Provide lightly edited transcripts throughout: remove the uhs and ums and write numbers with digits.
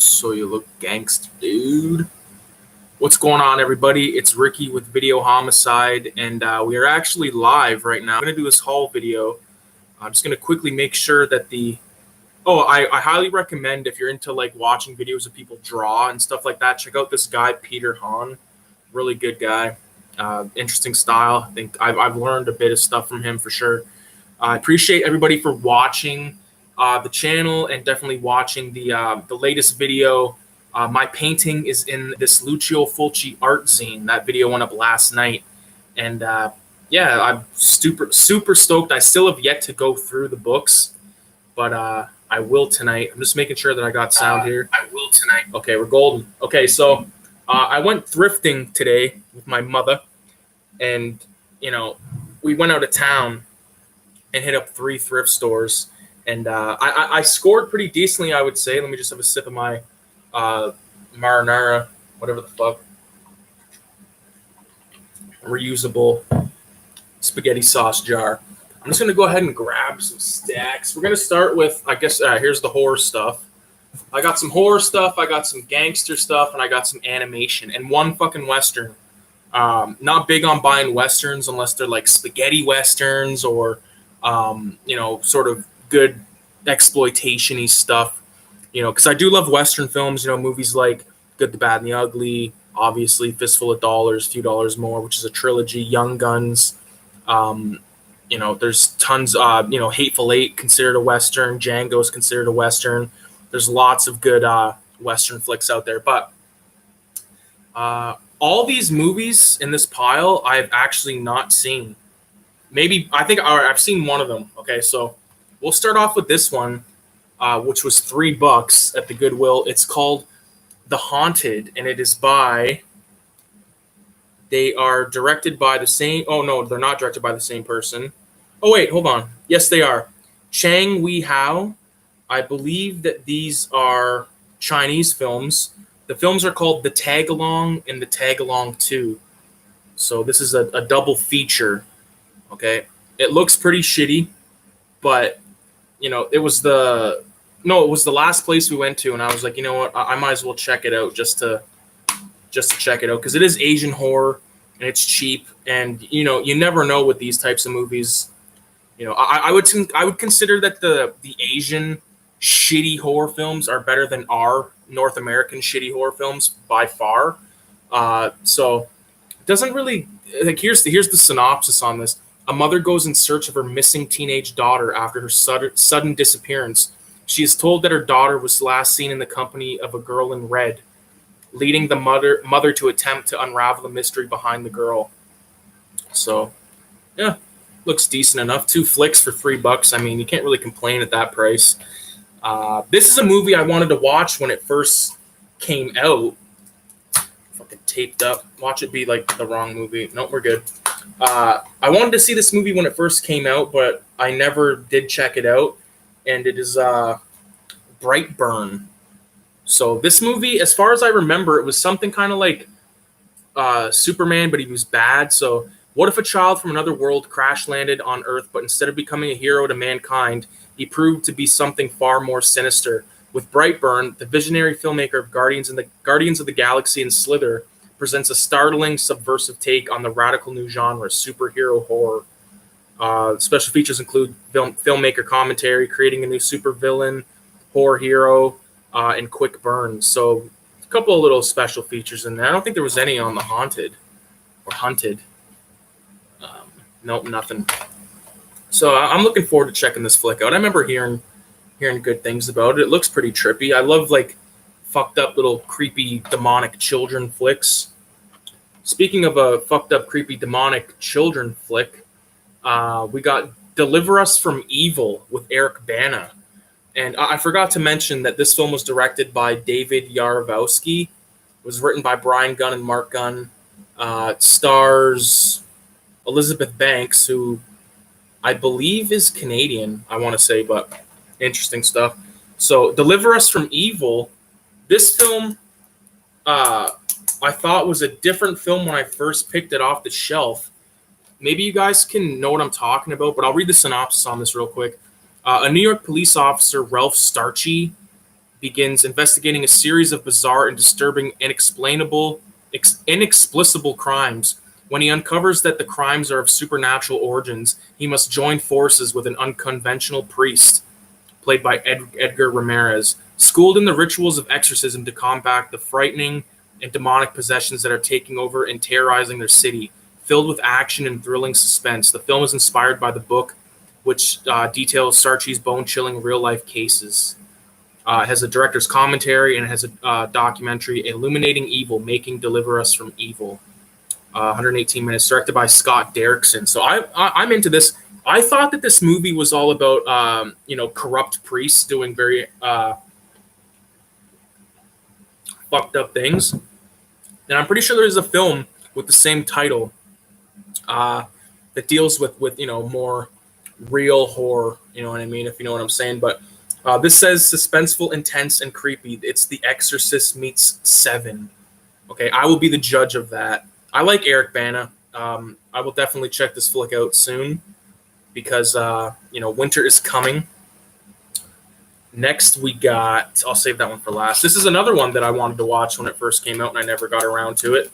So you look gangster, dude. What's going on, everybody? It's Ricky with Video Homicide, and we are actually live right now. I'm going to do this haul video. I'm just going to quickly make sure that I highly recommend, if you're into like watching videos of people draw and stuff like that, check out this guy, Peter Hahn. Really good guy. Interesting style. I think I've learned a bit of stuff from him for sure. I appreciate everybody for watching the channel and definitely watching the latest video. My painting is in this Lucio Fulci art zine. That video went up last night, and yeah, I'm super stoked. I still have yet to go through the books, but I will tonight. I'm just making sure that I got sound here. I will tonight. Okay, we're golden. Okay, so I went thrifting today with my mother, and we went out of town and hit up 3 thrift stores, and I scored pretty decently, I would say. Let me just have a sip of my marinara, whatever the fuck, reusable spaghetti sauce jar. I'm just gonna go ahead and grab some stacks. We're gonna start with, I guess, here's the horror stuff. I got some horror stuff, I got some gangster stuff, and I got some animation and one fucking western. Not big on buying westerns unless they're like spaghetti westerns or sort of good exploitation-y stuff. Because I do love Western films, movies like Good, the Bad, and the Ugly, obviously, Fistful of Dollars, Few Dollars More, which is a trilogy, Young Guns. There's tons, Hateful Eight, considered a Western, Django is considered a Western. There's lots of good Western flicks out there. But all these movies in this pile I've actually not seen. I've seen one of them. Okay, so we'll start off with this one. Which was $3 at the Goodwill. It's called The Haunted, and it is they are directed by the same, oh no, they're not directed by the same person. Oh wait, hold on. Yes, they are. Chang Wei-hao. I believe that these are Chinese films. The films are called The Tag-Along and The Tag-Along 2. So this is a double feature, okay? It looks pretty shitty, but it was the last place we went to, and I was like, you know what, I might as well check it out just to check it out, because it is Asian horror and it's cheap, and you never know with these types of movies. I would consider that the Asian shitty horror films are better than our North American shitty horror films by far. So it doesn't really, like, here's the synopsis on this. A mother goes in search of her missing teenage daughter after her sudden disappearance. She is told that her daughter was last seen in the company of a girl in red, leading the mother to attempt to unravel the mystery behind the girl. So, yeah, looks decent enough. 2 flicks for $3. I mean, you can't really complain at that price. This is a movie I wanted to watch when it first came out. Fucking taped up. Watch it be like the wrong movie. Nope, we're good. I wanted to see this movie when it first came out, but I never did check it out. And it is Brightburn. So this movie, as far as I remember, it was something kind of like Superman, but he was bad. So what if a child from another world crash landed on Earth, but instead of becoming a hero to mankind, he proved to be something far more sinister? With Brightburn, the visionary filmmaker of Guardians of the Galaxy and Slither presents a startling, subversive take on the radical new genre, superhero horror. Special features include filmmaker commentary, creating a new supervillain, horror hero, and quick burns. So a couple of little special features in there. I don't think there was any on The Haunted or Hunted. Nope, nothing. So I'm looking forward to checking this flick out. I remember hearing good things about it. It looks pretty trippy. I love like fucked up little creepy demonic children flicks. Speaking of a fucked up creepy demonic children flick, we got Deliver Us from Evil with Eric Bana. And I forgot to mention that this film was directed by David Yarovowski. It was written by Brian Gunn and Mark Gunn. It stars Elizabeth Banks, who I believe is Canadian, I want to say, but interesting stuff. So Deliver Us from Evil, this film I thought was a different film when I first picked it off the shelf. Maybe you guys can know what I'm talking about, but I'll read the synopsis on this real quick. A New York police officer, Ralph Starchy, begins investigating a series of bizarre and disturbing, inexplicable crimes. When he uncovers that the crimes are of supernatural origins, he must join forces with an unconventional priest, played by Edgar Ramirez, schooled in the rituals of exorcism to combat the frightening and demonic possessions that are taking over and terrorizing their city. Filled with action and thrilling suspense, the film is inspired by the book, which details Sarchi's bone-chilling real-life cases. It has a director's commentary, and it has a documentary, Illuminating Evil, Making Deliver Us from Evil. 118 minutes, directed by Scott Derrickson. So I'm into this. I thought that this movie was all about, corrupt priests doing very fucked up things. And I'm pretty sure there's a film with the same title that deals with more real horror. You know what I mean? If you know what I'm saying. But this says suspenseful, intense, and creepy. It's The Exorcist meets Seven. Okay, I will be the judge of that. I like Eric Bana. I will definitely check this flick out soon because winter is coming. Next we got, I'll save that one for last. This is another one that I wanted to watch when it first came out and I never got around to it.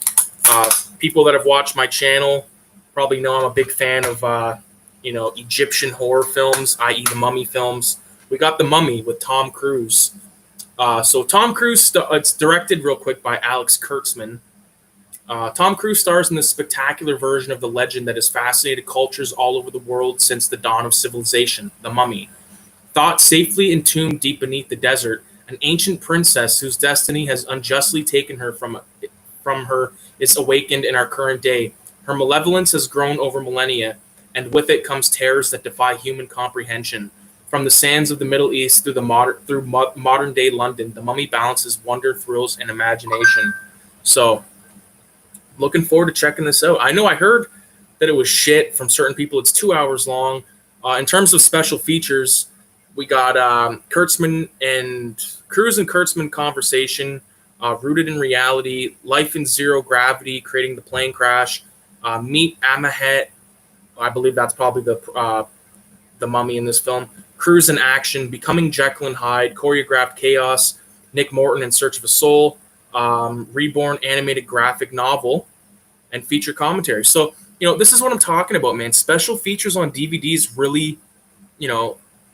People that have watched my channel probably know I'm a big fan of Egyptian horror films, i.e. the Mummy films. We got The Mummy with Tom Cruise. So Tom Cruise, it's directed real quick by Alex Kurtzman. Tom Cruise stars in this spectacular version of the legend that has fascinated cultures all over the world since the dawn of civilization, The Mummy. Thought safely entombed deep beneath the desert, an ancient princess whose destiny has unjustly taken her from her is awakened in our current day. Her malevolence has grown over millennia, and with it comes terrors that defy human comprehension. From the sands of the Middle East through modern-day London, The Mummy balances wonder, thrills, and imagination. So, looking forward to checking this out. I know I heard that it was shit from certain people. It's 2 hours long. In terms of special features, we got Kurtzman and Cruise and Kurtzman conversation, rooted in reality, life in zero gravity, creating the plane crash, meet Amahet. I believe that's probably the Mummy in this film. Cruise in action, becoming Jekyll and Hyde, choreographed chaos, Nick Morton in Search of a Soul, reborn animated graphic novel, and feature commentary. So, this is what I'm talking about, man. Special features on DVDs really,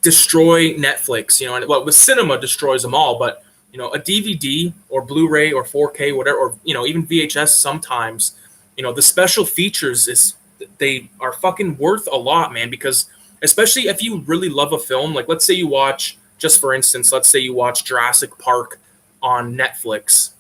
destroy Netflix, and with cinema destroys them all, but a DVD or Blu-ray or 4K, whatever, or even VHS sometimes, the special features they are fucking worth a lot, man, because especially if you really love a film, like let's say you watch, just for instance, let's say you watch Jurassic Park on Netflix,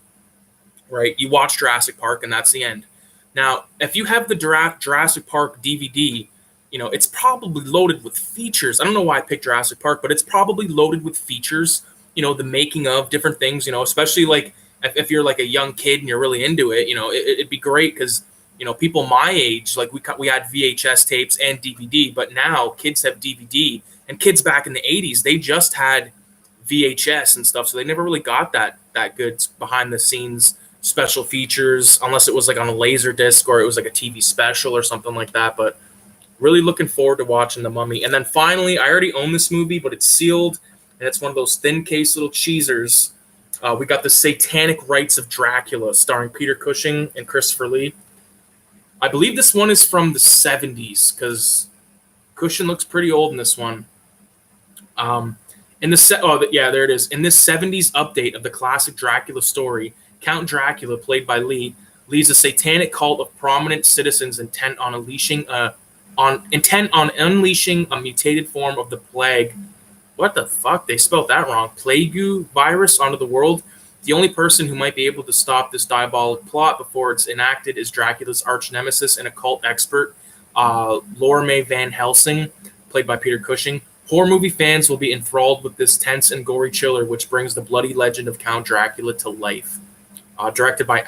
right? You watch Jurassic Park and that's the end. Now, if you have the Jurassic Park DVD, it's probably loaded with features. I don't know why I picked Jurassic Park, but it's probably loaded with features, the making of different things, especially like if you're like a young kid and you're really into it, it'd be great because, people my age, like we had VHS tapes and DVD, but now kids have DVD, and kids back in the 80s, they just had VHS and stuff. So they never really got that good behind the scenes special features, unless it was like on a laser disc or it was like a TV special or something like that. But really looking forward to watching The Mummy. And then finally, I already own this movie, but it's sealed, and it's one of those thin case little cheesers. We got The Satanic Rites of Dracula, starring Peter Cushing and Christopher Lee. I believe this one is from the 70s, because Cushing looks pretty old in this one. There it is. In this 70s update of the classic Dracula story, Count Dracula, played by Lee, leads a satanic cult of prominent citizens intent on unleashing a mutated form of the plague. What the fuck? They spelled that wrong. Plague virus onto the world. The only person who might be able to stop this diabolic plot before it's enacted is Dracula's arch nemesis and occult expert, Lorme Van Helsing, played by Peter Cushing. Horror movie fans will be enthralled with this tense and gory chiller, which brings the bloody legend of Count Dracula to life. Directed by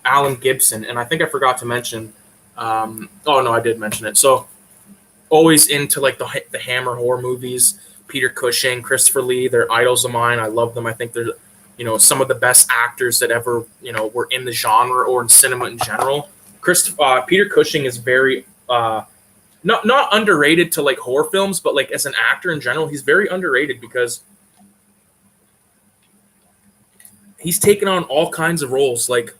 Alan Gibson, and I think I forgot to mention. I did mention it. So, always into like the Hammer horror movies. Peter Cushing, Christopher Lee, they're idols of mine. I love them. I think they're, some of the best actors that ever, were in the genre or in cinema in general. Peter Cushing is very not underrated to like horror films, but like as an actor in general, he's very underrated because he's taken on all kinds of roles. Like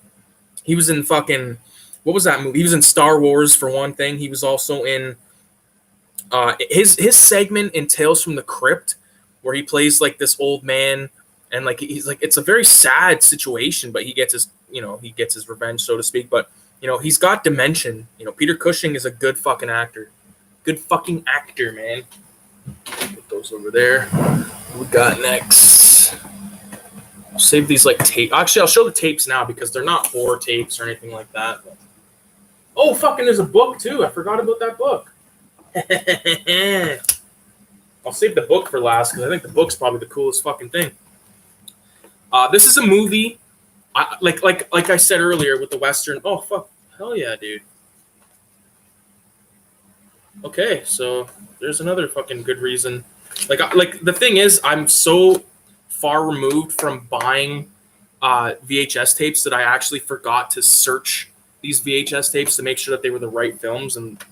he was in fucking what was that movie? He was in Star Wars for one thing. He was also in his segment in Tales from the Crypt, where he plays like this old man, and like he's like it's a very sad situation, but he gets his he gets his revenge, so to speak. But he's got dimension. Peter Cushing is a good fucking actor, man. Put those over there. What we got next? Save these like tape. Actually, I'll show the tapes now because they're not horror tapes or anything like that. But... Oh, fucking, there's a book too. I forgot about that book. I'll save the book for last because I think the book's probably the coolest fucking thing. This is a movie, like I said earlier with the Western. Oh fuck, hell yeah, dude. Okay, so there's another fucking good reason. Like the thing is, I'm so far removed from buying VHS tapes that I actually forgot to search these VHS tapes to make sure that they were the right films, and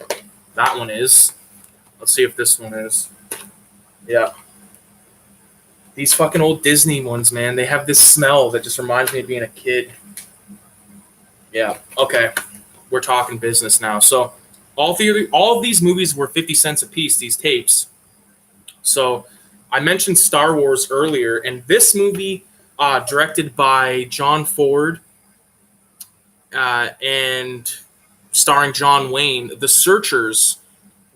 that one is. Let's see if this one is. Yeah. These fucking old Disney ones, man, they have this smell that just reminds me of being a kid. Yeah, okay. We're talking business now. So all of these movies were 50 cents a piece, these tapes. So I mentioned Star Wars earlier, and this movie, directed by John Ford and starring John Wayne, The Searchers.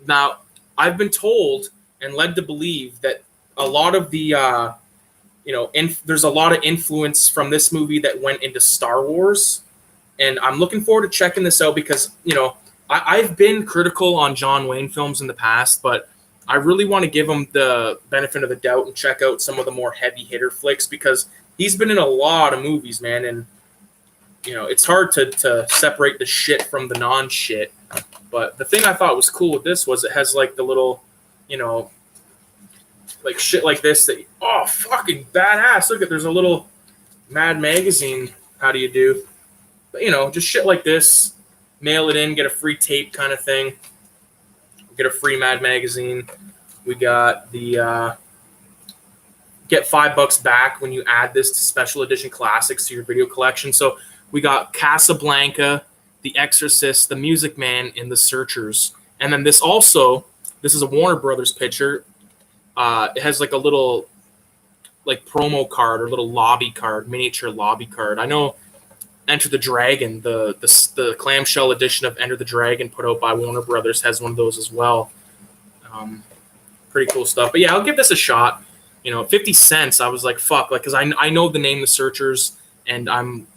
Now, I've been told and led to believe that a lot of the, there's a lot of influence from this movie that went into Star Wars. And I'm looking forward to checking this out because, I've been critical on John Wayne films in the past, but I really want to give him the benefit of the doubt and check out some of the more heavy hitter flicks because he's been in a lot of movies, man. And, it's hard to separate the shit from the non-shit. But the thing I thought was cool with this was it has like the little, like shit like this that, oh, fucking badass. Look at, there's a little Mad Magazine. How do you do? But, just shit like this. Mail it in, get a free tape kind of thing. Get a free Mad Magazine. We got the get $5 back when you add this to special edition classics to your video collection. So we got Casablanca, The Exorcist, The Music Man, and The Searchers. And then this is a Warner Brothers picture. It has like a little like promo card or little lobby card, miniature lobby card. I know Enter the Dragon, the clamshell edition of Enter the Dragon put out by Warner Brothers has one of those as well. Pretty cool stuff. But yeah, I'll give this a shot. 50 cents. I was like, fuck, like, because I know the name The Searchers, and I'm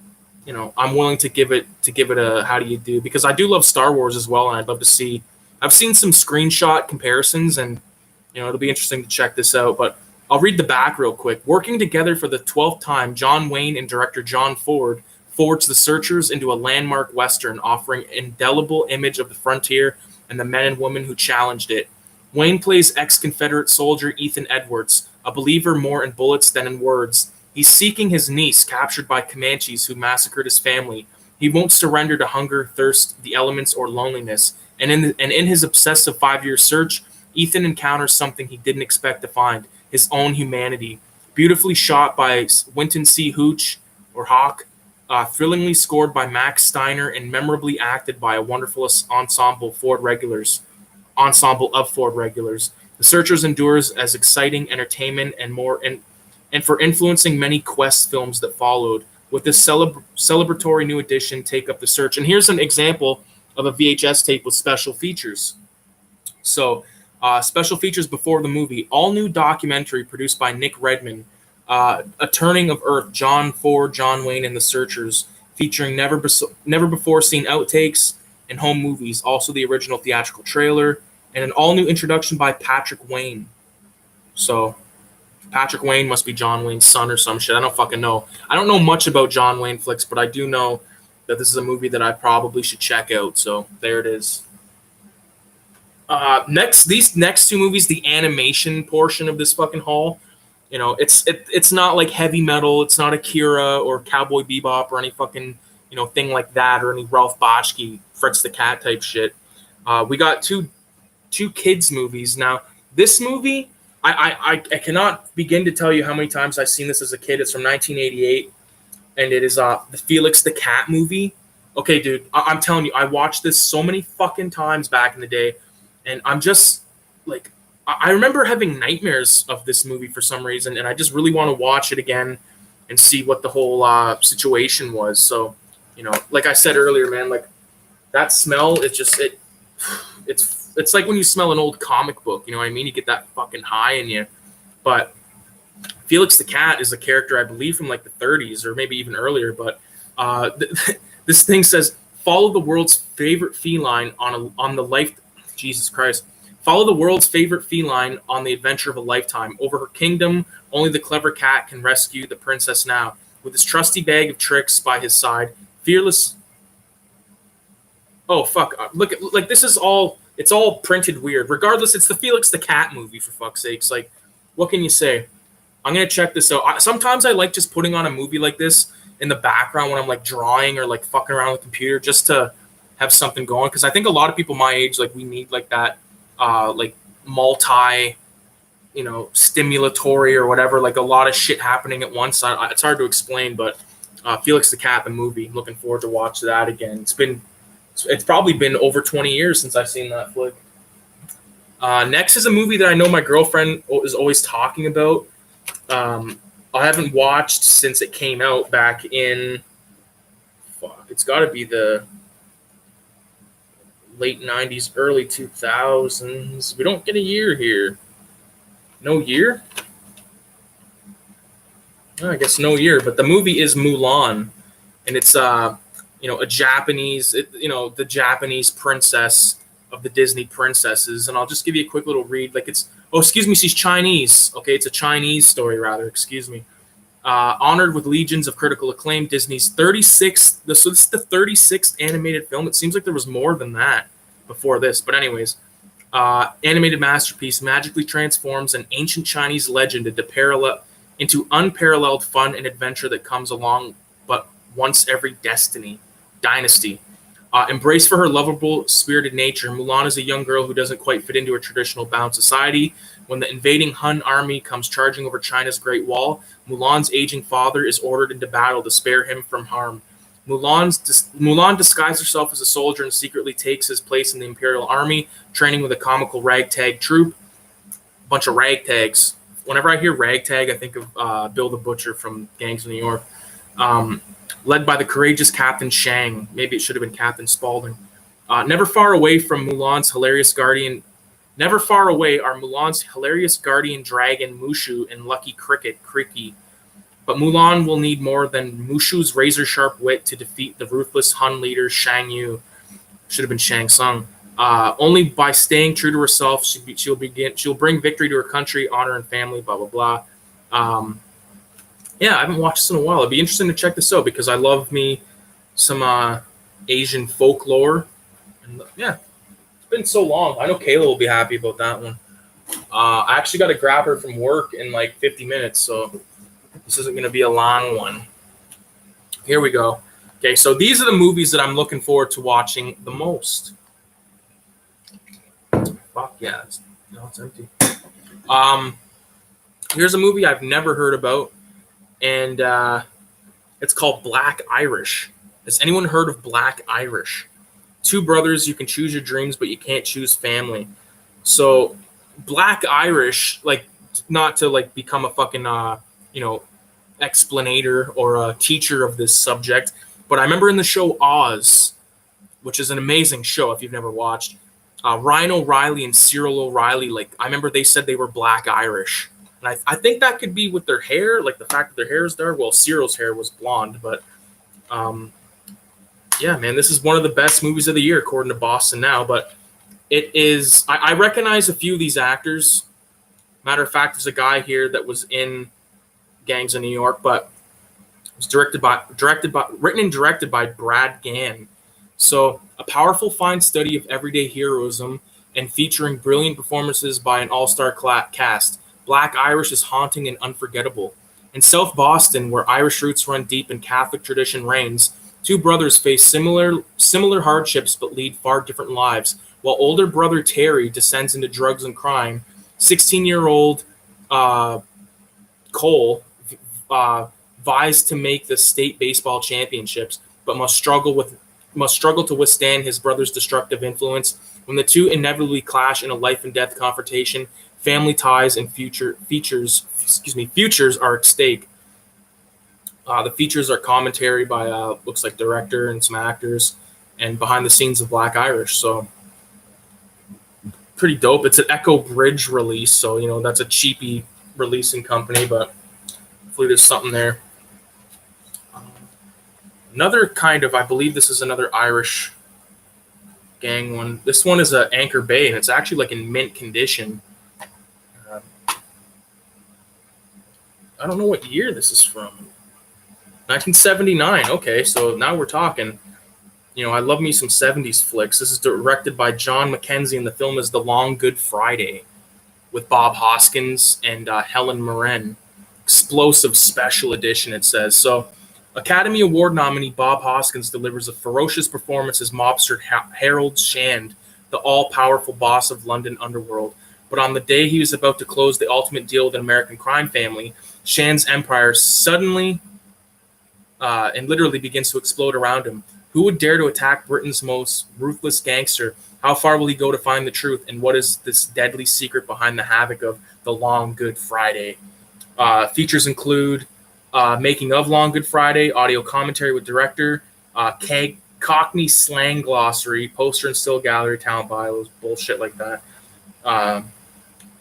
willing to give it a how do you do, because I do love Star Wars as well, and I'd love to see. I've seen some screenshot comparisons, and it'll be interesting to check this out. But I'll read the back real quick. Working together for the 12th time, John Wayne and director John Ford forged The Searchers into a landmark Western, offering indelible image of the frontier and the men and women who challenged it. Wayne plays ex-Confederate soldier Ethan Edwards, a believer more in bullets than in words. He's seeking his niece, captured by Comanches who massacred his family. He won't surrender to hunger, thirst, the elements, or loneliness. And in his obsessive 5-year search, Ethan encounters something he didn't expect to find, his own humanity. Beautifully shot by Winton C. Hawk, thrillingly scored by Max Steiner, and memorably acted by a wonderful ensemble of Ford regulars. The Searchers endures as exciting entertainment and for influencing many Quest films that followed. With this celebratory new edition, take up the search. And here's an example of a VHS tape with special features. So, special features before the movie. All new documentary produced by Nick Redman. A Turning of Earth, John Ford, John Wayne, and The Searchers, featuring never before seen outtakes and home movies. Also the original theatrical trailer, and an all-new introduction by Patrick Wayne. So, Patrick Wayne must be John Wayne's son or some shit. I don't fucking know. I don't know much about John Wayne flicks, but I do know that this is a movie that I probably should check out. So, there it is. These next two movies, the animation portion of this fucking haul, it's not like heavy metal. It's not Akira or Cowboy Bebop or any fucking, thing like that, or any Ralph Bakshi, Fritz the Cat type shit. We got two kids movies. Now, this movie, I cannot begin to tell you how many times I've seen this as a kid. It's from 1988. and it is the Felix the Cat movie. Okay, dude, I'm telling you, I watched this so many fucking times back in the day, and I'm just like, I remember having nightmares of this movie for some reason, and I just really want to watch it again and see what the whole situation was. So, like I said earlier, man, like that smell, it's like when you smell an old comic book. You know what I mean? You get that fucking high in you. But Felix the Cat is a character, I believe, from like the 30s or maybe even earlier. But this thing says, follow the world's favorite feline on the life. Jesus Christ. Follow the world's favorite feline on the adventure of a lifetime. Over her kingdom, only the clever cat can rescue the princess now. With his trusty bag of tricks by his side, fearless. Oh, fuck. Look, like, this is all, it's all printed weird. Regardless, it's the Felix the Cat movie, for fuck's sakes. Like, what can you say? I'm going to check this out. Sometimes I like just putting on a movie like this in the background when I'm, like, drawing or, like, fucking around with the computer just to have something going. Because I think a lot of people my age, like, we need, like, that, like, multi, stimulatory or whatever, like, a lot of shit happening at once. It's hard to explain, but Felix the Cat, the movie, looking forward to watch that again. It's probably been over 20 years since I've seen that flick. Next is a movie that I know my girlfriend is always talking about. I haven't watched since it came out back in, it's got to be the late 90s, early 2000s. We don't get a year here. No year? Oh, I guess no year, but the movie is Mulan, and it's a Japanese, the Japanese princess of the Disney princesses. And I'll just give you a quick little read. Like, she's Chinese. Okay, it's a Chinese story, rather. Excuse me. Honored with legions of critical acclaim, Disney's 36th. So this is the 36th animated film. It seems like there was more than that before this, but anyways, animated masterpiece magically transforms an ancient Chinese legend into unparalleled fun and adventure that comes along but once every dynasty. Embraced for her lovable, spirited nature, Mulan is a young girl who doesn't quite fit into a traditional bound society. When the invading Han army comes charging over China's Great Wall, Mulan's aging father is ordered into battle to spare him from harm. Mulan disguises herself as a soldier and secretly takes his place in the Imperial Army, training with a comical ragtag troop. A bunch of ragtags. Whenever I hear ragtag, I think of Bill the Butcher from Gangs of New York. Led by the courageous Captain Shang. Maybe it should have been Captain Spaulding. Never far away are Mulan's hilarious guardian dragon Mushu and lucky cricket Riki. But Mulan will need more than Mushu's razor-sharp wit to defeat the ruthless Han leader Shang Yu. Should have been Shang Tsung. Only by staying true to herself, she'll bring victory to her country, honor, and family. Blah blah blah. Yeah, I haven't watched this in a while. It'd be interesting to check this out because I love me some Asian folklore. And yeah, it's been so long. I know Kayla will be happy about that one. I actually got to grab her from work in like 50 minutes, so this isn't going to be a long one. Here we go. Okay, so these are the movies that I'm looking forward to watching the most. Fuck yeah, it's empty. Here's a movie I've never heard about, and it's called Black Irish. Has anyone heard of Black Irish? Two brothers, you can choose your dreams, but you can't choose family. So Black Irish, like, not to like become a fucking explanator or a teacher of this subject, but I remember in the show Oz, which is an amazing show if you've never watched, Ryan O'Reilly and Cyril O'Reilly, like, I remember they said they were Black Irish. And I think that could be with their hair, like the fact that their hair is dark. Well, Cyril's hair was blonde, but yeah, man, this is one of the best movies of the year, according to Boston Now. But it is, I recognize a few of these actors. Matter of fact, there's a guy here that was in Gangs of New York, but it was written and directed by Brad Gann. So a powerful, fine study of everyday heroism and featuring brilliant performances by an all-star cast. Black Irish is haunting and unforgettable. In South Boston, where Irish roots run deep and Catholic tradition reigns, two brothers face similar hardships but lead far different lives. While older brother Terry descends into drugs and crime, 16-year-old Cole vies to make the state baseball championships, but must struggle to withstand his brother's destructive influence. When the two inevitably clash in a life and death confrontation, family ties and futures are at stake. The features are commentary by looks like director and some actors, and behind the scenes of Black Irish. So pretty dope. It's an Echo Bridge release, so that's a cheapy releasing company, but hopefully there's something there. Another kind of, I believe this is another Irish gang one. This one is a Anchor Bay, and it's actually like in mint condition. I don't know what year this is from. 1979. Okay, so now we're talking. I love me some 70s flicks. This is directed by John Mackenzie, and the film is The Long Good Friday with Bob Hoskins and Helen Mirren. Explosive special edition, it says. So, Academy Award nominee Bob Hoskins delivers a ferocious performance as mobster Harold Shand, the all-powerful boss of London underworld. But on the day he was about to close the ultimate deal with an American crime family, Shand's empire suddenly and literally begins to explode around him. Who would dare to attack Britain's most ruthless gangster? How far will he go to find the truth? And what is this deadly secret behind the havoc of The Long Good Friday? Features include making of Long Good Friday, audio commentary with director, Cockney slang glossary, poster and still gallery, talent bios, bullshit like that.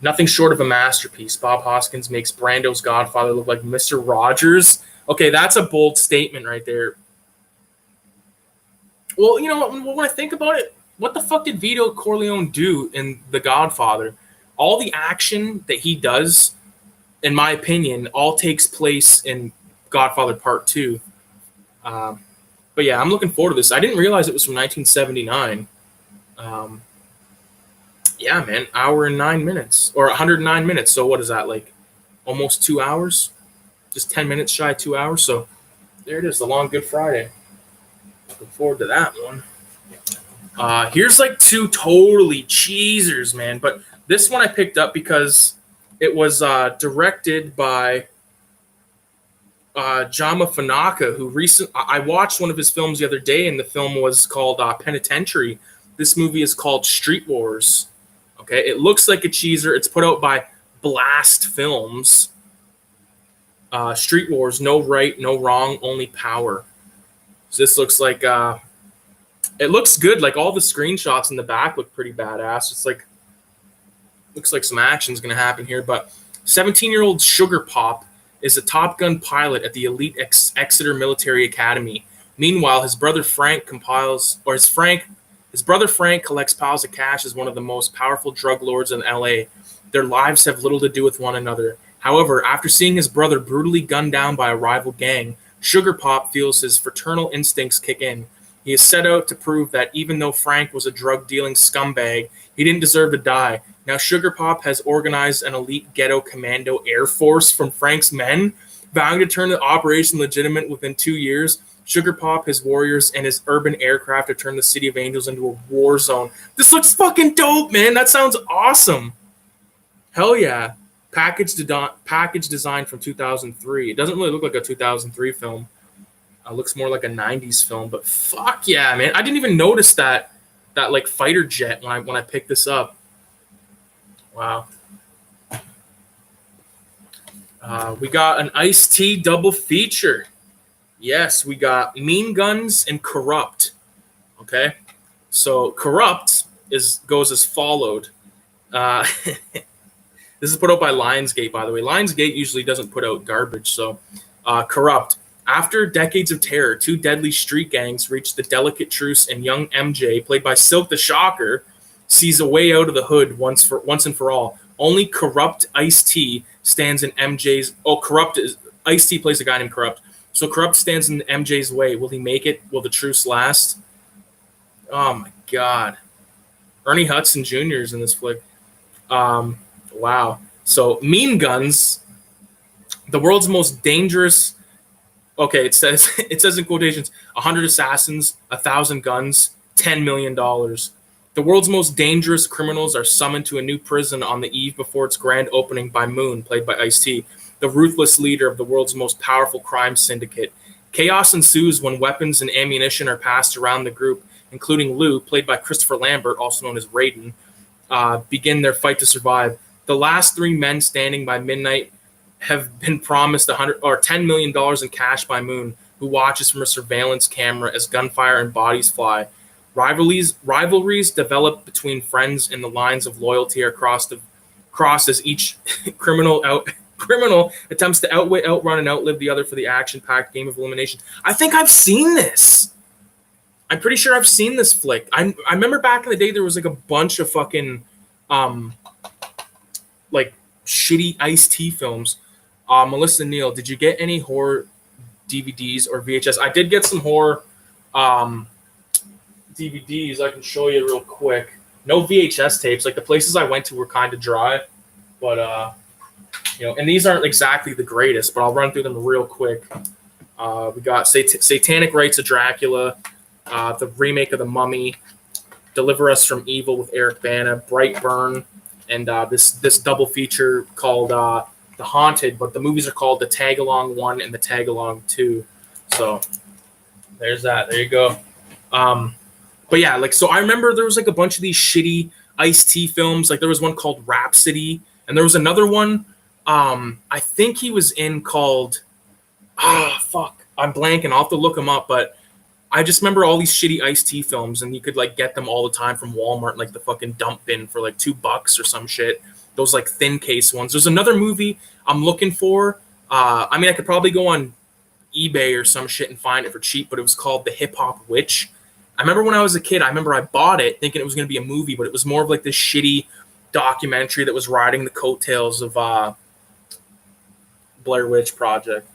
Nothing short of a masterpiece. Bob Hoskins makes Brando's Godfather look like Mr. Rogers. Okay, that's a bold statement right there. Well, when I think about it, what the fuck did Vito Corleone do in The Godfather? All the action that he does, in my opinion, all takes place in Godfather Part 2. But yeah, I'm looking forward to this. I didn't realize it was from 1979. Yeah, man, hour and 9 minutes, or 109 minutes. So what is that, like almost 2 hours? Just 10 minutes shy of 2 hours. So there it is, The Long Good Friday. Looking forward to that one. Here's like two totally cheesers, man. But this one I picked up because it was directed by Jama Fanaka, who I watched one of his films the other day, and the film was called Penitentiary. This movie is called Street Wars. Okay, it looks like a cheeser. It's put out by Blast Films. Street Wars, no right, no wrong, only power. So this looks like it looks good. Like all the screenshots in the back look pretty badass. It's like looks like some action's gonna happen here. But 17-year-old Sugar Pop is a Top Gun pilot at the elite Exeter Military Academy. Meanwhile, his brother Frank collects piles of cash as one of the most powerful drug lords in LA. Their lives have little to do with one another. However, after seeing his brother brutally gunned down by a rival gang, Sugar Pop feels his fraternal instincts kick in. He is set out to prove that even though Frank was a drug-dealing scumbag, he didn't deserve to die. Now Sugar Pop has organized an elite ghetto commando air force from Frank's men, vowing to turn the operation legitimate within 2 years. Sugar Pop, his warriors, and his urban aircraft have turned the City of Angels into a war zone. This looks fucking dope, man. That sounds awesome. Hell yeah. Package design from 2003. It doesn't really look like a 2003 film. It looks more like a 90s film, but fuck yeah, man. I didn't even notice that like fighter jet when I picked this up. Wow. We got an Ice-T double feature. Yes, we got Mean Guns and Corrupt. Okay? So Corrupt goes as followed. This is put out by Lionsgate, by the way. Lionsgate usually doesn't put out garbage. So, Corrupt. After decades of terror, two deadly street gangs reach the delicate truce, and young MJ, played by Silk the Shocker, sees a way out of the hood once and for all. Only Corrupt Ice-T stands in MJ's... Oh, Ice-T plays a guy named Corrupt. So Corrupt stands in MJ's way. Will he make it? Will the truce last? Oh, my God. Ernie Hudson Jr. is in this flick. Wow. So Mean Guns, the world's most dangerous... Okay, it says in quotations, 100 assassins, 1,000 guns, $10 million. The world's most dangerous criminals are summoned to a new prison on the eve before its grand opening by Moon, played by Ice-T. the ruthless leader of the world's most powerful crime syndicate. Chaos ensues when weapons and ammunition are passed around the group, including Lou, played by Christopher Lambert, also known as Raiden, begin their fight to survive. The last three men standing by midnight have been promised $10 million in cash by Moon, who watches from a surveillance camera as gunfire and bodies fly. Rivalries develop between friends, and the lines of loyalty are crossed as each criminal attempts to outwit, outrun, and outlive the other for the action-packed game of elimination. I think I've seen this. I'm pretty sure I've seen this flick. I remember back in the day there was like a bunch of fucking like shitty Ice-T films. Melissa Neal, did you get any horror DVDs or VHS? I did get some horror DVDs. I can show you real quick. No VHS tapes. Like the places I went to were kind of dry, but and these aren't exactly the greatest, but I'll run through them real quick. We got Satanic Rites of Dracula, the remake of The Mummy, Deliver Us from Evil with Eric Bana, Brightburn, and this double feature called The Haunted, but the movies are called the Tag Along 1 and the Tag Along 2. So there's that. There you go. But yeah, like, so I remember there was like a bunch of these shitty Ice-T films. Like there was one called Rhapsody, and there was another one I think he was in called I'm blanking. I'll have to look him up, but I just remember all these shitty Ice-T films, and you could like get them all the time from Walmart, like the fucking dump bin for like $2 or some shit. Those like thin case ones. There's another movie I'm looking for. I mean, I could probably go on eBay or some shit and find it for cheap, but it was called The Hip Hop Witch. I remember when I was a kid, I bought it thinking it was going to be a movie, but it was more of like this shitty documentary that was riding the coattails of Blair Witch Project.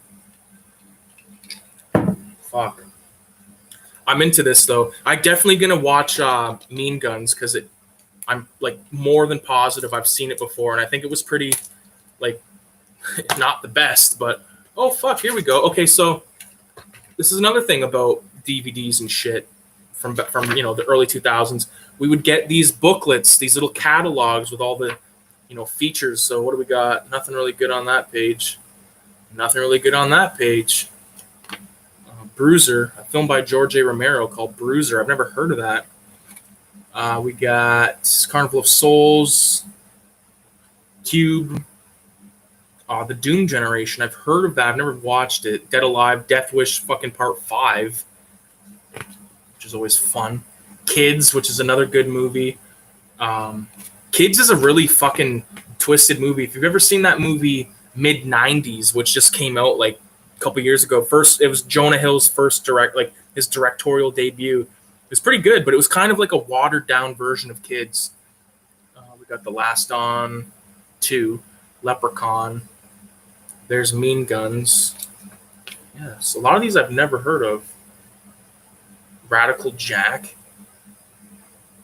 Fuck. I'm into this though. I'm definitely gonna watch Mean Guns because I'm like more than positive I've seen it before, and I think it was pretty like not the best, but oh fuck, here we go. Okay, so this is another thing about DVDs and shit from the early 2000s. We would get these booklets, these little catalogs with all the features. So what do we got? Nothing really good on that page. Nothing really good on that page. Bruiser, a film by George A. Romero called Bruiser. I've never heard of that. We got Carnival of Souls, Cube, The Doom Generation. I've heard of that. I've never watched it. Dead Alive, Death Wish fucking Part 5, which is always fun. Kids, which is another good movie. Kids is a really fucking twisted movie. If you've ever seen that movie Mid-90s, which just came out like a couple years ago. First, it was Jonah Hill's first his directorial debut. It was pretty good, but it was kind of like a watered down version of Kids. We got The Last On 2, Leprechaun. There's Mean Guns. Yes, a lot of these I've never heard of. Radical Jack.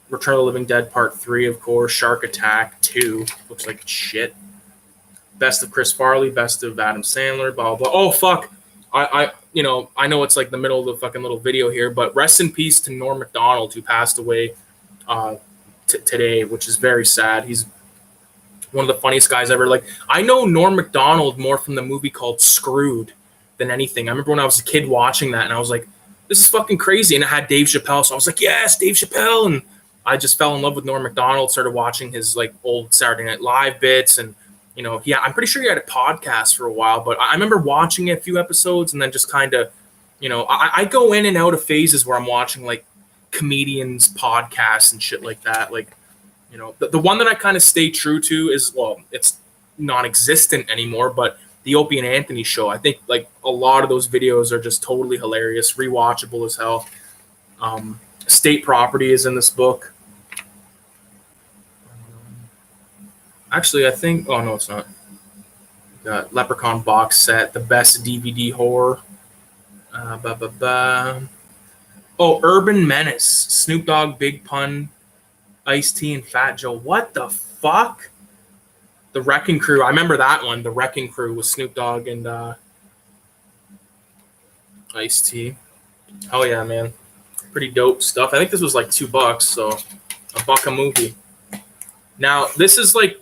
Return of the Living Dead Part 3, of course. Shark Attack 2. Looks like shit. Best of Chris Farley, best of Adam Sandler, blah, blah, blah. Oh, fuck. I know it's like the middle of the fucking little video here, but rest in peace to Norm Macdonald, who passed away today, which is very sad. He's one of the funniest guys ever. Like, I know Norm Macdonald more from the movie called Screwed than anything. I remember when I was a kid watching that, and I was like, this is fucking crazy. And it had Dave Chappelle, so I was like, yes, Dave Chappelle. And I just fell in love with Norm Macdonald, started watching his like old Saturday Night Live bits, and I'm pretty sure he had a podcast for a while, but I remember watching a few episodes and then just kind of, I go in and out of phases where I'm watching like comedians podcasts and shit like that. Like, the one that I kind of stay true to is, well, it's non-existent anymore, but the Opie and Anthony show. I think like a lot of those videos are just totally hilarious, rewatchable as hell. State Property is in this book. Actually, I think... Oh, no, it's not. Got Leprechaun box set, the best DVD horror. Oh, Urban Menace. Snoop Dogg, Big Pun, Ice-T, and Fat Joe. What the fuck? The Wrecking Crew. I remember that one. The Wrecking Crew with Snoop Dogg and Ice-T. Oh, yeah, man. Pretty dope stuff. I think this was like $2, so $1 a movie. Now, this is like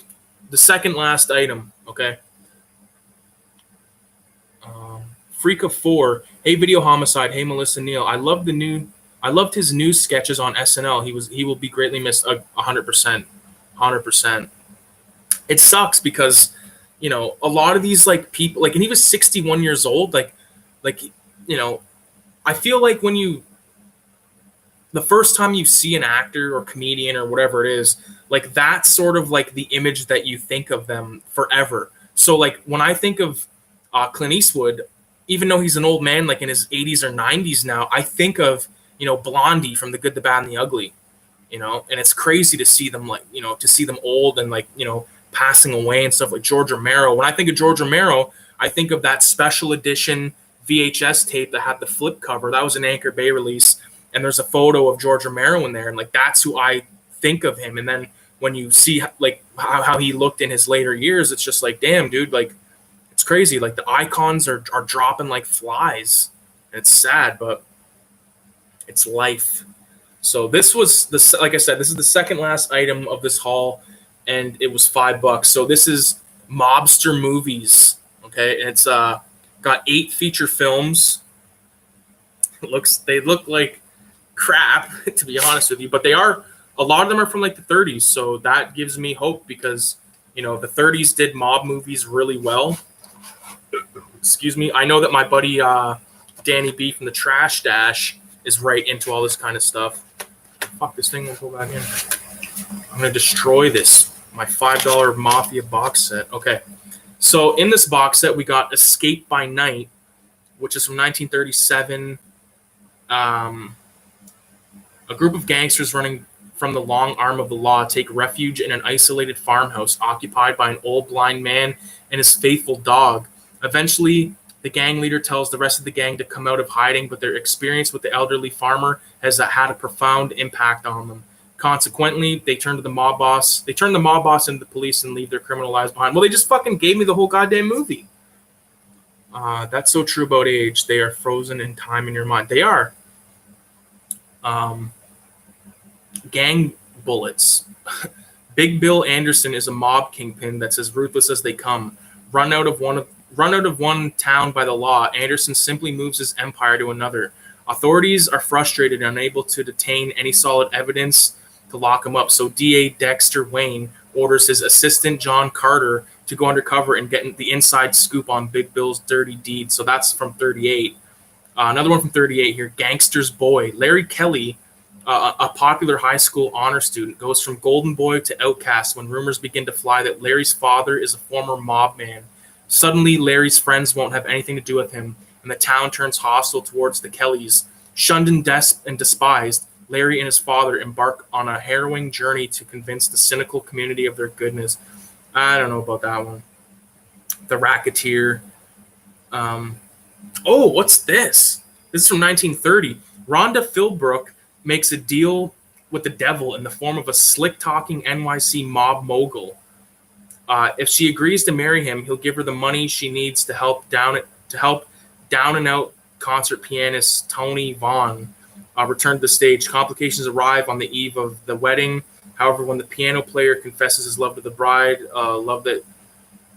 the second last item, okay? Freak of Four. Hey, Video Homicide. Hey, Melissa Neal. I loved his news sketches on SNL. He will be greatly missed. 100%, 100%. It sucks because, you know, a lot of these like people, like, and he was 61 years old. Like, you know, I feel like the first time you see an actor or comedian or whatever it is, like, that's sort of like the image that you think of them forever. So like when I think of Clint Eastwood, even though he's an old man, like in his 80s or 90s now, I think of, you know, Blondie from The Good, the Bad, and the Ugly, you know, and it's crazy to see them like, you know, to see them old and like, you know, passing away and stuff, like George Romero. When I think of George Romero, I think of that special edition VHS tape that had the flip cover. That was an Anchor Bay release. And there's a photo of George Romero in there. And like, that's who I think of him. And then when you see like how he looked in his later years, it's just like, damn, dude, like, it's crazy. Like the icons are dropping like flies. It's sad, but it's life. So this was like I said, this is the second last item of this haul, and it was $5. So this is Mobster Movies. Okay. And it's got 8 feature films. They look like crap, to be honest with you, but a lot of them are from like the 30s. So that gives me hope because, you know, the 30s did mob movies really well. Excuse me. I know that my buddy Danny B from the Trash Dash is right into all this kind of stuff. Fuck, this thing won't go back in. I'm going to destroy this. My $5 Mafia box set. Okay. So in this box set, we got Escape by Night, which is from 1937. A group of gangsters running from the long arm of the law take refuge in an isolated farmhouse occupied by an old blind man and his faithful dog. Eventually, the gang leader tells the rest of the gang to come out of hiding, but their experience with the elderly farmer has had a profound impact on them. Consequently, they turn the mob boss into the police and leave their criminal lives behind. Well, they just fucking gave me the whole goddamn movie. That's so true about age. They are frozen in time in your mind. They are. Gang bullets. Big Bill Anderson is a mob kingpin that's as ruthless as they come. Run out of one town by the law, Anderson simply moves his empire to another. Authorities are frustrated and unable to detain any solid evidence to lock him up. So DA Dexter Wayne orders his assistant John Carter to go undercover and get the inside scoop on Big Bill's dirty deeds. So that's from 38. Another one from 38 here, Gangster's Boy. Larry Kelly, a popular high school honor student, goes from golden boy to outcast when rumors begin to fly that Larry's father is a former mob man. Suddenly, Larry's friends won't have anything to do with him, and the town turns hostile towards the Kellys. Shunned and despised, Larry and his father embark on a harrowing journey to convince the cynical community of their goodness. I don't know about that one. The Racketeer. Oh, what's this? This is from 1930. Rhonda Philbrook makes a deal with the devil in the form of a slick-talking NYC mob mogul. If she agrees to marry him, he'll give her the money she needs to help down and out concert pianist Tony Vaughn return to the stage. Complications arrive on the eve of the wedding. However, when the piano player confesses his love to the bride, love that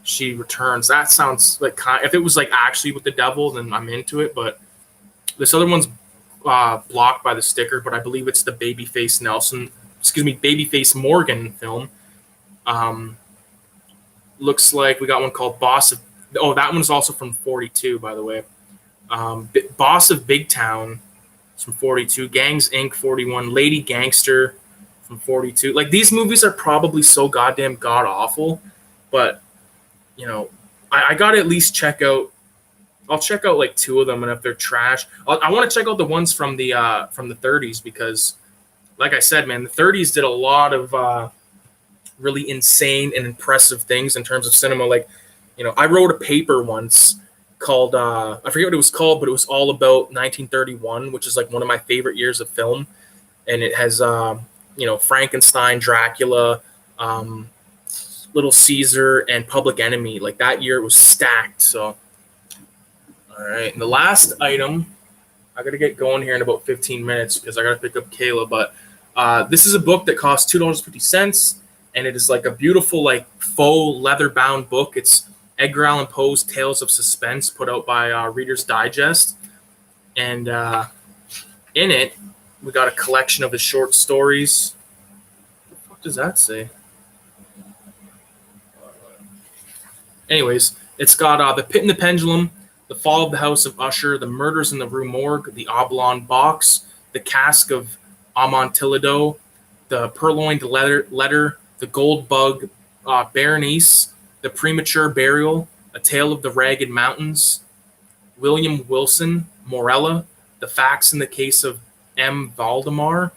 she returns. That sounds like if it was like actually with the devil, then I'm into it. But this other one's blocked by the sticker, but I believe it's the Babyface Morgan film. Looks like we got one called Boss of... Oh, that one's also from 42, by the way. Boss of Big Town is from 42. Gangs, Inc. 41. Lady Gangster from 42. Like, these movies are probably so goddamn god-awful, but, you know, I got to at least check out... I'll check out, like, 2 of them, and if they're trash... I want to check out the ones from the 30s, because, like I said, man, the 30s did a lot of... really insane and impressive things in terms of cinema. Like, you know, I wrote a paper once called, I forget what it was called, but it was all about 1931, which is like one of my favorite years of film. And it has, you know, Frankenstein, Dracula, Little Caesar, and Public Enemy. Like, that year was stacked. So, all right. And the last item, I got to get going here in about 15 minutes because I got to pick up Kayla. But this is a book that costs $2.50. And it is like a beautiful, like, faux leather-bound book. It's Edgar Allan Poe's Tales of Suspense, put out by Reader's Digest. And in it, we got a collection of his short stories. What the fuck does that say? Anyways, it's got The Pit and the Pendulum, The Fall of the House of Usher, The Murders in the Rue Morgue, The Oblong Box, The Cask of Amontillado, The Purloined Letter, The Gold Bug, Berenice, The Premature Burial, A Tale of the Ragged Mountains, William Wilson, Morella, The Facts in the Case of M. Valdemar,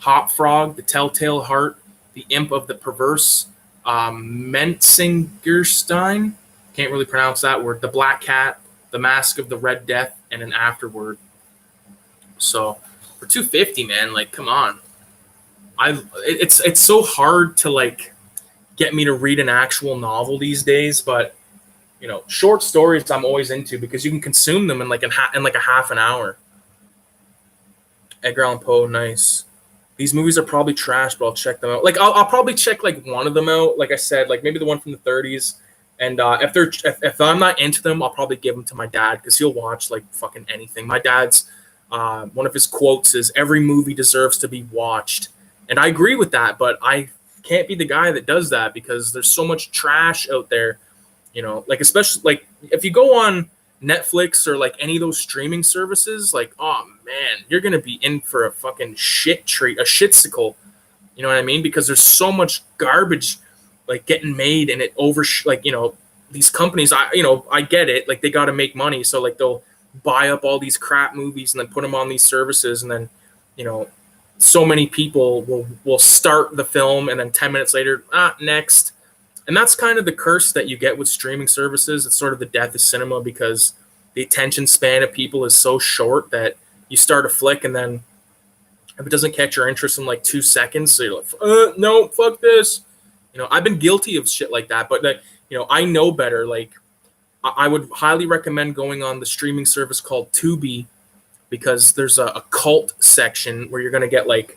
Hop Frog, The Telltale Heart, The Imp of the Perverse, Mentzingerstein, can't really pronounce that word, The Black Cat, The Mask of the Red Death, and An Afterword. So for $250, man, like, come on. It's so hard to like get me to read an actual novel these days, but you know, short stories I'm always into because you can consume them in like a half an hour. Edgar Allan Poe, nice. These movies are probably trash, but I'll check them out. Like I'll probably check like one of them out. Like I said, like maybe the one from the 30s. And if I'm not into them, I'll probably give them to my dad because he'll watch like fucking anything. My dad's one of his quotes is every movie deserves to be watched, and I agree with that. But I can't be the guy that does that because there's so much trash out there. You know, like especially like if you go on Netflix or like any of those streaming services, like, oh man, you're gonna be in for a fucking shit treat, a shitsicle. You know what I mean? Because there's so much garbage like getting made, and it like, you know, these companies. I get it. Like they got to make money, so like they'll buy up all these crap movies and then put them on these services, and then, you know, so many people will start the film and then 10 minutes later, next. And that's kind of the curse that you get with streaming services. It's sort of the death of cinema because the attention span of people is so short that you start a flick and then if it doesn't catch your interest in like 2 seconds, so you're like, no, fuck this. You know, I've been guilty of shit like that, but like, you know, I know better. Like, I would highly recommend going on the streaming service called Tubi because there's a cult section where you're going to get like,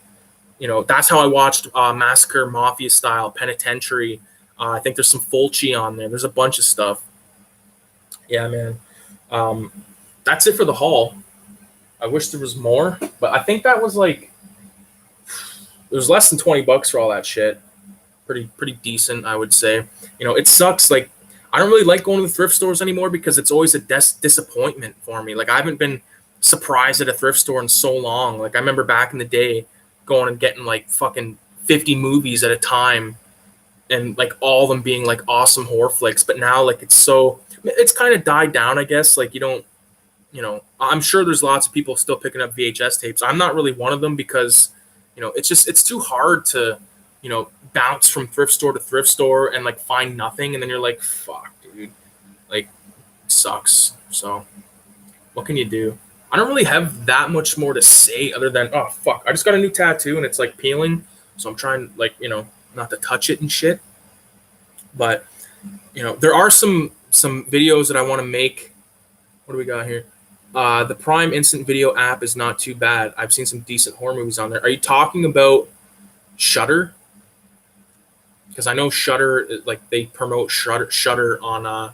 you know, that's how I watched Massacre Mafia Style, Penitentiary. I think there's some Fulci on there. There's a bunch of stuff. Yeah, man. That's it for the haul. I wish there was more, but I think that was like, it was less than $20 for all that shit. Pretty decent, I would say. You know, it sucks. Like, I don't really like going to the thrift stores anymore because it's always a disappointment for me. Like, I haven't been surprised at a thrift store in so long. Like, I remember back in the day going and getting like fucking 50 movies at a time and like all of them being like awesome horror flicks. But now like it's kind of died down, I guess. Like you don't, you know, I'm sure there's lots of people still picking up VHS tapes. I'm not really one of them because, you know, it's too hard to, you know, bounce from thrift store to thrift store and like find nothing. And then you're like, fuck, dude, like sucks. So what can you do? I don't really have that much more to say other than, oh, fuck, I just got a new tattoo and it's like peeling. So I'm trying like, you know, not to touch it and shit. But, you know, there are some videos that I want to make. What do we got here? The Prime Instant Video app is not too bad. I've seen some decent horror movies on there. Are you talking about Shudder? Because I know Shudder, like they promote Shudder on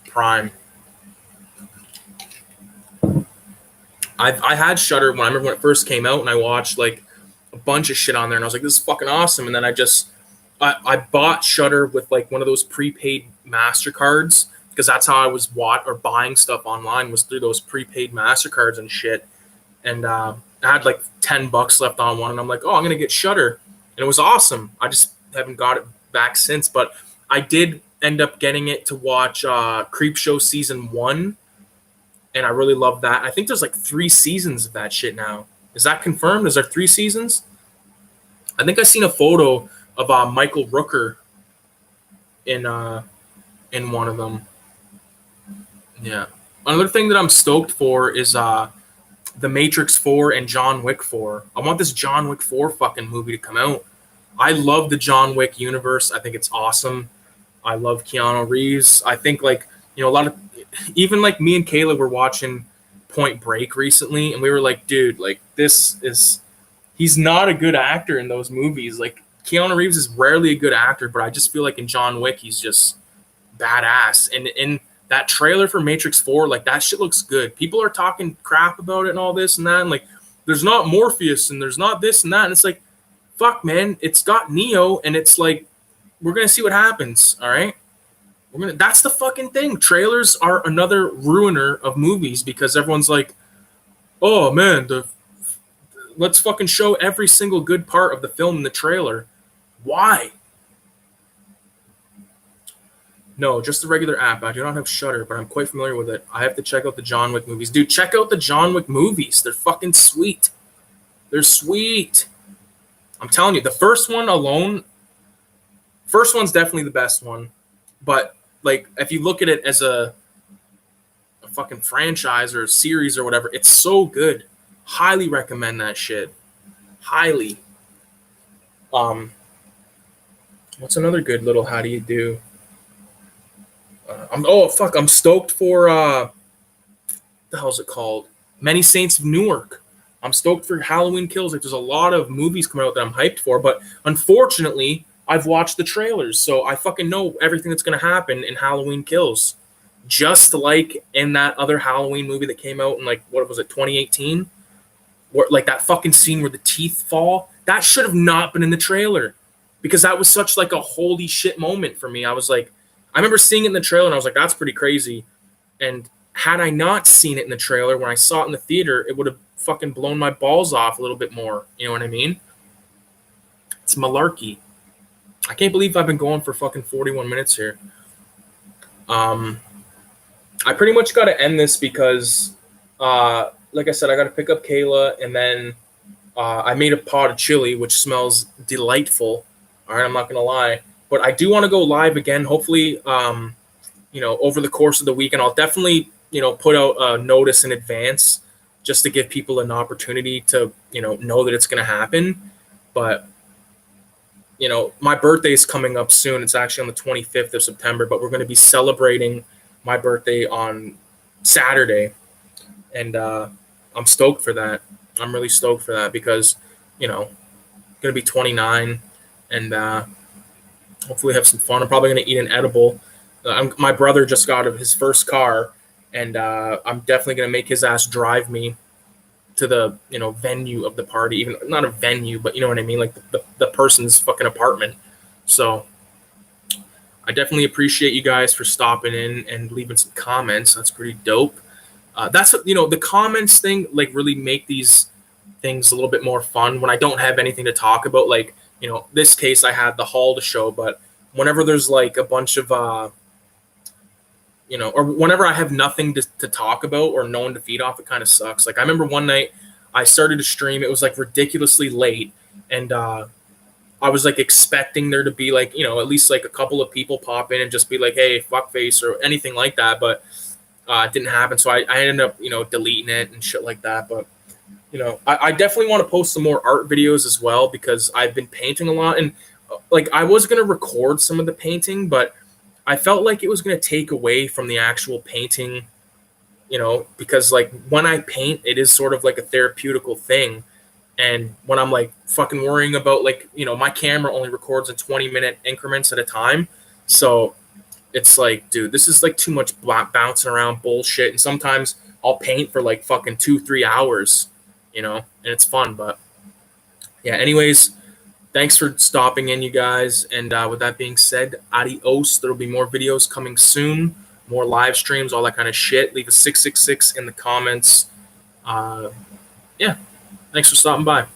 Prime. I had Shudder when I remember when it first came out, and I watched like a bunch of shit on there, and I was like, "This is fucking awesome." And then I bought Shudder with like one of those prepaid MasterCards because that's how I was buying stuff online was through those prepaid MasterCards and shit. And I had like $10 left on one, and I'm like, "Oh, I'm gonna get Shudder," and it was awesome. I just haven't got it back since, but I did end up getting it to watch Creepshow season 1. And I really love that. I think there's like 3 seasons of that shit now. Is that confirmed? Is there 3 seasons? I think I seen a photo of Michael Rooker in one of them. Yeah. Another thing that I'm stoked for is The Matrix 4 and John Wick 4. I want this John Wick 4 fucking movie to come out. I love the John Wick universe. I think it's awesome. I love Keanu Reeves. I think like, you know, a lot of even like me and Kayla were watching Point Break recently, and we were like, dude, like he's not a good actor in those movies. Like Keanu Reeves is rarely a good actor, but I just feel like in John Wick he's just badass. And in that trailer for Matrix 4, like that shit looks good. People are talking crap about it and all this and that, and like there's not Morpheus and there's not this and that, and it's like, fuck, man, it's got Neo, and it's like, we're gonna see what happens. All right, that's the fucking thing. Trailers are another ruiner of movies because everyone's like, oh man, let's fucking show every single good part of the film in the trailer. Why? No, just the regular app. I do not have Shudder, but I'm quite familiar with it. I have to check out the John Wick movies. Dude, check out the John Wick movies. They're fucking sweet. They're sweet. I'm telling you, the first one alone, first one's definitely the best one. But, like, if you look at it as a fucking franchise or a series or whatever, it's so good. Highly recommend that shit. Highly. What's another good little how do you do? I'm stoked for what the hell's it called? Many Saints of Newark. I'm stoked for Halloween Kills. Like, there's a lot of movies coming out that I'm hyped for, but unfortunately, I've watched the trailers, so I fucking know everything that's gonna happen in Halloween Kills. Just like in that other Halloween movie that came out in, like, what was it, 2018? Where, like, that fucking scene where the teeth fall, that should have not been in the trailer, because that was such like a holy shit moment for me. I was like, I remember seeing it in the trailer and I was like, that's pretty crazy. And had I not seen it in the trailer, when I saw it in the theater, it would have fucking blown my balls off a little bit more. You know what I mean? It's malarkey. I can't believe I've been going for fucking 41 minutes here. I pretty much got to end this because, like I said, I got to pick up Kayla, and then I made a pot of chili, which smells delightful. All right, I'm not going to lie. But I do want to go live again, hopefully, over the course of the week. And I'll definitely, put out a notice in advance just to give people an opportunity to, know that it's going to happen. But, my birthday is coming up soon. It's actually on the 25th of September, but we're going to be celebrating my birthday on Saturday. And I'm stoked for that. I'm really stoked for that because, I'm going to be 29 and hopefully have some fun. I'm probably going to eat an edible. My brother just got his first car, and I'm definitely going to make his ass drive me to the venue of the party. Even not a venue, but you know what I mean, like the person's fucking apartment. So I definitely appreciate you guys for stopping in and leaving some comments. That's pretty dope. That's what, the comments thing, like, really make these things a little bit more fun when I don't have anything to talk about. Like, this case I had the haul to show, but whenever there's like a bunch of, or whenever I have nothing to talk about or no one to feed off, it kind of sucks. Like, I remember one night I started to stream, it was like ridiculously late, and I was like expecting there to be like, at least like a couple of people pop in and just be like, hey, fuckface or anything like that, but it didn't happen. So I ended up, deleting it and shit like that. But I definitely want to post some more art videos as well because I've been painting a lot, and like I was going to record some of the painting, but I felt like it was going to take away from the actual painting, because like when I paint, it is sort of like a therapeutical thing. And when I'm like fucking worrying about like, my camera only records in 20-minute increments at a time. So it's like, dude, this is like too much bouncing around bullshit. And sometimes I'll paint for like fucking 2-3 hours. And it's fun. But yeah, anyways, thanks for stopping in, you guys. And with that being said, adios. There'll be more videos coming soon, more live streams, all that kind of shit. Leave a 666 in the comments. Yeah, thanks for stopping by.